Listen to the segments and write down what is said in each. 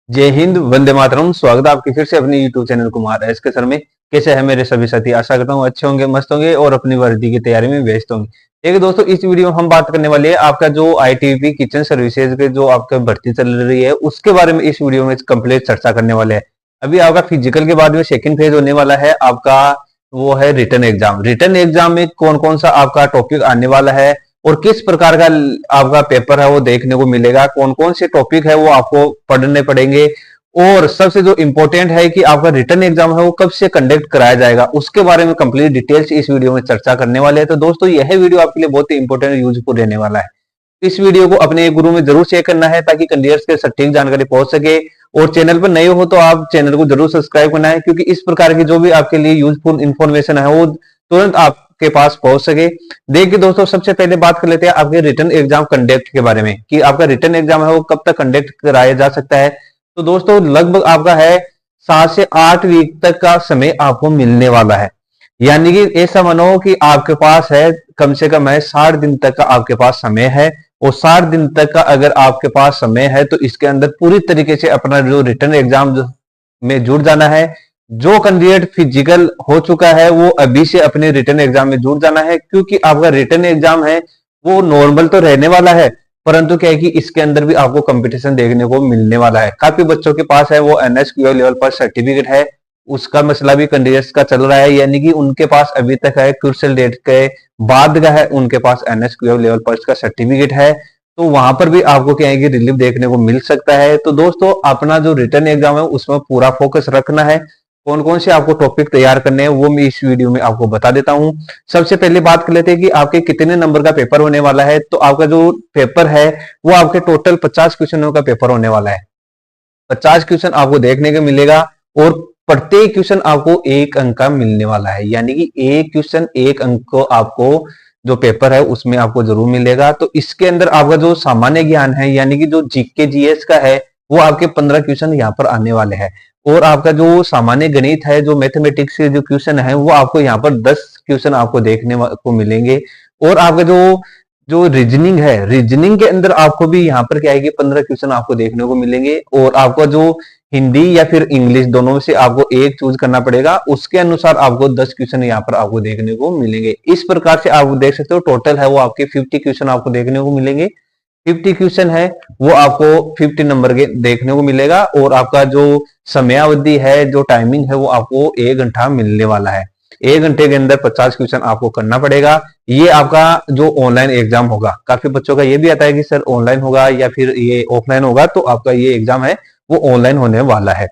जय हिंद, वंदे मातरम। स्वागत है आपके फिर से अपने यूट्यूब चैनल कुमार एस के सर में। कैसे है मेरे सभी साथी? आशा करता हूँ अच्छे होंगे, मस्त होंगे और अपनी वर्दी की तैयारी में व्यस्त होंगे। देखिए दोस्तों, इस वीडियो में हम बात करने वाले हैं आपका जो आईटीबीपी किचन सर्विसेज के जो आपका भर्ती चल रही है उसके बारे में इस वीडियो में कंप्लीट चर्चा करने वाले हैं। अभी आपका फिजिकल के बाद में सेकंड फेज होने वाला है आपका, वो है रिटर्न एग्जाम। रिटर्न एग्जाम में कौन कौन सा आपका टॉपिक आने वाला है और किस प्रकार का आपका पेपर है वो देखने को मिलेगा, कौन कौन से टॉपिक है वो आपको पढ़ने पड़ेंगे, और सबसे जो इंपॉर्टेंट है कि आपका रिटर्न एग्जाम है वो कब से कंडक्ट कराया जाएगा, उसके बारे में कंप्लीट डिटेल्स इस वीडियो में चर्चा करने वाले हैं। तो दोस्तों, यह वीडियो आपके लिए बहुत ही इंपॉर्टेंट और यूजफुल रहने वाला है। इस वीडियो को अपने गुरु में जरूर शेयर करना है ताकि कैंडिडेट्स के सटीक जानकारी पहुंच सके। और चैनल पर नए हो तो आप चैनल को जरूर सब्सक्राइब करना है, क्योंकि इस प्रकार की जो भी आपके लिए यूजफुल इंफॉर्मेशन है वो तुरंत आपके पास पहुंच सके। देखिए दोस्तों, सबसे पहले बात कर लेते हैं आपके रिटर्न एग्जाम कंडक्ट के बारे में कि आपका रिटर्न एग्जाम है वो कब तक कंडक्ट कराया जा सकता है। तो दोस्तों, लगभग आपका है 7 से 8 वीक तक का समय आपको मिलने वाला है। यानी कि ऐसा मानो कि आपके पास है कम से कम है 60 दिन तक का आपके पास समय है। और 60 दिन तक का अगर आपके पास समय है तो इसके अंदर पूरी तरीके से अपना जो रिटर्न एग्जाम में जुड़ जाना है। जो कैंडिडेट फिजिकल हो चुका है वो अभी से अपने रिटर्न एग्जाम में जुड़ जाना है, क्योंकि आपका रिटर्न एग्जाम है वो नॉर्मल तो रहने वाला है, परंतु क्या है कि इसके अंदर भी आपको कंपटीशन देखने को मिलने वाला है। काफी बच्चों के पास है वो एनएसक्यूएल लेवल पर सर्टिफिकेट है, उसका मसला भी कैंडिडेट्स का चल रहा है। यानी कि उनके पास अभी तक है क्रूशियल डेट के बाद का है उनके पास एनएसक्यूएल लेवल पर का सर्टिफिकेट है, तो वहां पर भी आपको क्या है कि रिलीफ देखने को मिल सकता है। तो दोस्तों, अपना जो रिटर्न एग्जाम है उसमें पूरा फोकस रखना है। कौन कौन से आपको टॉपिक तैयार करने हैं वो मैं इस वीडियो में आपको बता देता हूं। सबसे पहले बात कर लेते हैं कि आपके कितने नंबर का पेपर होने वाला है। तो आपका जो पेपर है वो आपके टोटल 50 क्वेश्चनों का पेपर होने वाला है। 50 क्वेश्चन आपको देखने को मिलेगा और प्रत्येक क्वेश्चन आपको 1 अंक का मिलने वाला है। यानी कि एक क्वेश्चन 1 अंक को आपको जो पेपर है उसमें आपको जरूर मिलेगा। तो इसके अंदर आपका जो सामान्य ज्ञान है यानी कि जो जीके जीएस का है वो आपके 15 क्वेश्चन यहाँ पर आने वाले हैं। और आपका जो सामान्य गणित है, जो मैथमेटिक्स के जो क्वेश्चन है वो आपको यहाँ पर 10 क्वेश्चन आपको देखने को मिलेंगे। और आपका जो जो रीजनिंग है, रीजनिंग के अंदर आपको भी यहाँ पर क्या है कि 15 क्वेश्चन आपको देखने को मिलेंगे। और आपका जो हिंदी या फिर इंग्लिश दोनों में से आपको एक चूज करना पड़ेगा, उसके अनुसार आपको 10 क्वेश्चन यहाँ पर आपको देखने को मिलेंगे। इस प्रकार से आप देख सकते हो टोटल है वो आपके 50 क्वेश्चन आपको देखने को मिलेंगे। 50 क्वेश्चन है वो आपको 50 नंबर के देखने को मिलेगा। और आपका जो समयावधि है, जो टाइमिंग है वो आपको 1 घंटा मिलने वाला है। 1 घंटे के अंदर 50 क्वेश्चन आपको करना पड़ेगा। ये आपका जो ऑनलाइन एग्जाम होगा, काफी बच्चों का ये भी आता है कि सर ऑनलाइन होगा या फिर ये ऑफलाइन होगा, तो आपका ये एग्जाम है वो ऑनलाइन होने वाला है।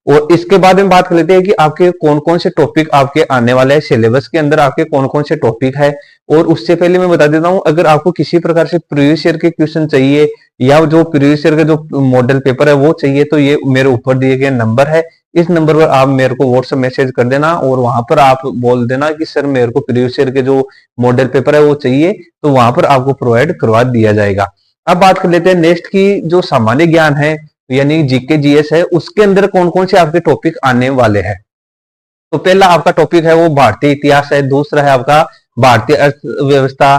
और इसके बाद में बात कर लेते हैं कि आपके कौन कौन से टॉपिक आपके आने वाले हैं, सिलेबस के अंदर आपके कौन कौन से टॉपिक है। और उससे पहले मैं बता देता हूं, अगर आपको किसी प्रकार से प्रीवियस ईयर के क्वेश्चन चाहिए या जो प्रीवियस ईयर का जो मॉडल पेपर है वो चाहिए, तो ये मेरे ऊपर दिए गए नंबर है, इस नंबर पर आप मेरे को व्हाट्सएप मैसेज कर देना और वहां पर आप बोल देना कि सर मेरे को प्रीवियस ईयर के जो मॉडल पेपर है वो चाहिए, तो वहां पर आपको प्रोवाइड करवा दिया जाएगा। अब बात कर लेते हैं नेक्स्ट की, जो सामान्य ज्ञान है यानी जीके जीएस है, उसके अंदर कौन कौन से आपके टॉपिक आने वाले हैं। तो पहला आपका टॉपिक है वो भारतीय इतिहास है, दूसरा है आपका भारतीय अर्थव्यवस्था,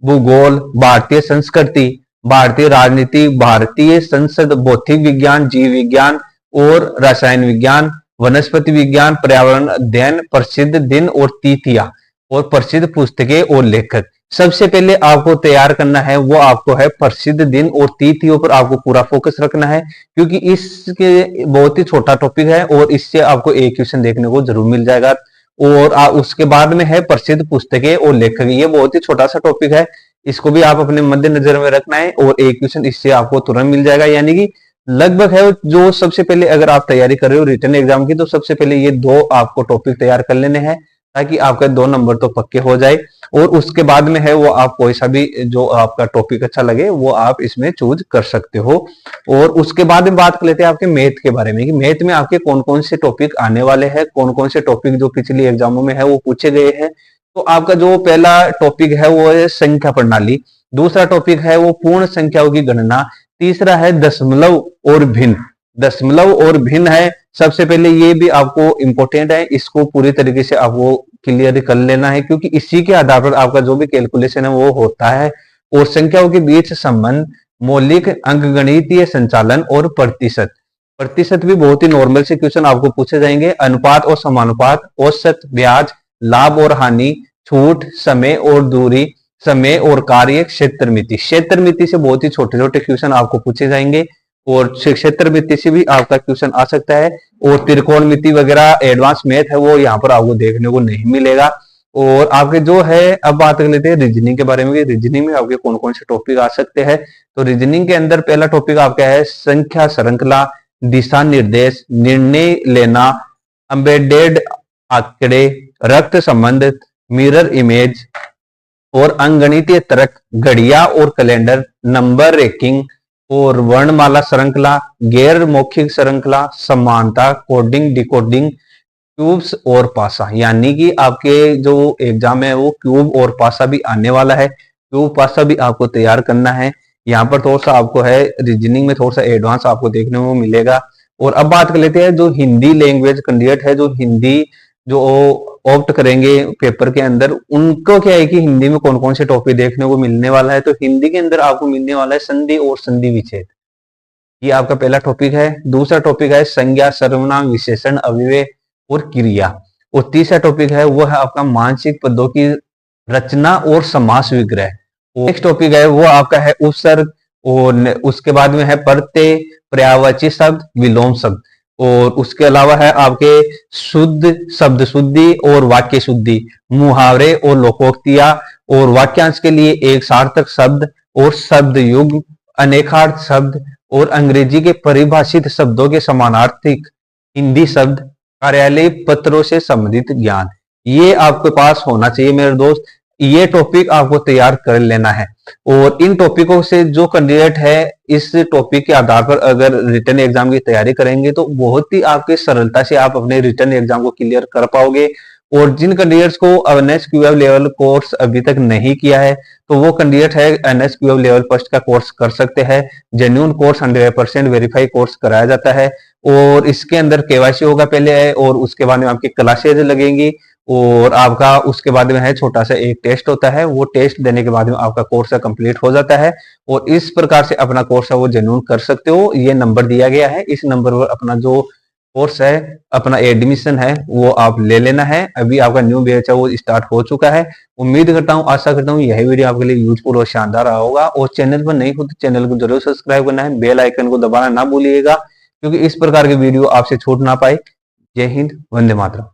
भूगोल, भारतीय संस्कृति, भारतीय राजनीति, भारतीय संसद, भौतिक विज्ञान, जीव विज्ञान और रसायन विज्ञान, वनस्पति विज्ञान, पर्यावरण अध्ययन, प्रसिद्ध दिन और तिथियां और प्रसिद्ध पुस्तकें और लेखक। सबसे पहले आपको तैयार करना है वो आपको है प्रसिद्ध दिन और तिथियों पर आपको पूरा फोकस रखना है, क्योंकि इसके बहुत ही छोटा टॉपिक है और इससे आपको एक क्वेश्चन देखने को जरूर मिल जाएगा। और उसके बाद में है प्रसिद्ध पुस्तकें और लेखक, ये बहुत ही छोटा सा टॉपिक है, इसको भी आप अपने मद्देनजर में रखना है और एक क्वेश्चन इससे आपको तुरंत मिल जाएगा। यानी कि लगभग है जो सबसे पहले अगर आप तैयारी कर रहे हो रिटर्न एग्जाम की, तो सबसे पहले ये 2 आपको टॉपिक तैयार कर लेने हैं ताकि आपके 2 नंबर तो पक्के हो जाए। और उसके बाद में है वो आप कोई सा भी जो आपका टॉपिक अच्छा लगे वो आप इसमें चूज कर सकते हो। और उसके बाद में बात कर लेते हैं आपके मैथ के बारे में कि मैथ में आपके कौन कौन से टॉपिक आने वाले हैं, कौन कौन से टॉपिक जो पिछली एग्जामों में है वो पूछे गए हैं। तो आपका जो पहला टॉपिक है वो है संख्या प्रणाली, दूसरा टॉपिक है वो पूर्ण संख्याओं की गणना, तीसरा है दशमलव और भिन्न। दशमलव और भिन्न है, सबसे पहले ये भी आपको इंपॉर्टेंट है, इसको पूरी तरीके से आपको क्लियर कर लेना है, क्योंकि इसी के आधार पर आपका जो भी कैलकुलेशन है वो होता है। और संख्याओं के बीच संबंध, मौलिक, अंकगणितीय संचालन और प्रतिशत, प्रतिशत भी बहुत ही नॉर्मल से क्वेश्चन आपको पूछे जाएंगे। अनुपात और समानुपात, औसत, ब्याज, लाभ और हानि, छूट, समय और दूरी, समय और कार्य, क्षेत्र मिति। क्षेत्र मिति से बहुत ही छोटे छोटे क्वेश्चन आपको पूछे जाएंगे और क्षेत्र मिति से भी आपका क्वेश्चन आ सकता है। और त्रिकोण मिति वगैरह एडवांस मैथ है वो यहाँ पर आपको देखने को नहीं मिलेगा। और आपके जो है, अब बात कर लेते हैं रीजनिंग के बारे में। रीजनिंग में आपके कौन कौन से टॉपिक आ सकते हैं। तो रीजनिंग के अंदर पहला टॉपिक आपका है संख्या श्रृंखला, दिशा निर्देश, निर्णय लेना, एम्बेडेड आंकड़े, रक्त संबंध, मिरर इमेज और अंगणितीय तर्क, घड़िया और कैलेंडर, नंबर रेकिंग और वर्णमाला श्रृंखला, गैर मौखिक श्रृंखला, समानता, कोडिंग, डिकोडिंग, क्यूब्स और पासा। यानी कि आपके जो एग्जाम है वो क्यूब और पासा भी आने वाला है। क्यूब पासा भी आपको तैयार करना है। यहाँ पर थोड़ा सा आपको है रीजनिंग में थोड़ा सा एडवांस आपको देखने को मिलेगा। और अब बात कर लेते हैं जो हिंदी लैंग्वेज कैंडिडेट है, जो हिंदी जो ऑप्ट करेंगे पेपर के अंदर, उनको क्या है कि हिंदी में कौन कौन से टॉपिक देखने को मिलने वाला है। तो हिंदी के अंदर आपको मिलने वाला है संधि और संधि विच्छेद, ये आपका पहला टॉपिक है। दूसरा टॉपिक है संज्ञा, सर्वनाम, विशेषण, अव्यय और क्रिया। और तीसरा टॉपिक है वो है आपका मानसिक पदों की रचना और समास विग्रह। नेक्स्ट टॉपिक है वो आपका है उपसर्ग, और उसके बाद में है प्रत्यय, पर्यायवाची शब्द, विलोम शब्द। और उसके अलावा है आपके शुद्ध, शब्द शुद्धि और वाक्य शुद्धि, मुहावरे और लोकोक्तियां, और वाक्यांश के लिए एक सार्थक शब्द और शब्द युग, अनेकार्थ शब्द, और अंग्रेजी के परिभाषित शब्दों के समानार्थिक हिंदी शब्द, कार्यालय पत्रों से संबंधित ज्ञान। ये आपके पास होना चाहिए मेरे दोस्त। ये टॉपिक आपको तैयार कर लेना है। और इन टॉपिकों से जो कैंडिडेट है इस टॉपिक के आधार पर अगर रिटर्न एग्जाम की तैयारी करेंगे तो बहुत ही आपके सरलता से आप अपने रिटर्न एग्जाम को क्लियर कर पाओगे। और जिन कैंडिडेट्स को एनएसक्यूएफ लेवल कोर्स अभी तक नहीं किया है तो वो कैंडिडेट है एनएसक्यूएफ लेवल फर्स्ट का कोर्स कर सकते हैं। जेन्युइन कोर्स 100% वेरीफाई कोर्स कराया जाता है। और इसके अंदर केवाईसी होगा पहले है, और उसके बाद में आपकी क्लासेज लगेंगी, और आपका उसके बाद में है छोटा सा एक टेस्ट होता है। वो टेस्ट देने के बाद में आपका कोर्स कंप्लीट हो जाता है। और इस प्रकार से अपना कोर्स है वो जेन्युइन कर सकते हो। ये नंबर दिया गया है, इस नंबर पर अपना जो कोर्स है, अपना एडमिशन है वो आप ले लेना है। अभी आपका न्यू बैच है वो स्टार्ट हो चुका है। उम्मीद करता हूँ, आशा करता हूँ यही वीडियो आपके लिए यूजफुल और शानदार रहा होगा। और चैनल पर नहीं हो तो चैनल को जरूर सब्सक्राइब करना है, बेल आइकन को दबाना ना भूलिएगा, क्योंकि इस प्रकार की वीडियो आपसे छूट ना पाए। जय हिंद, वंदे मातरम।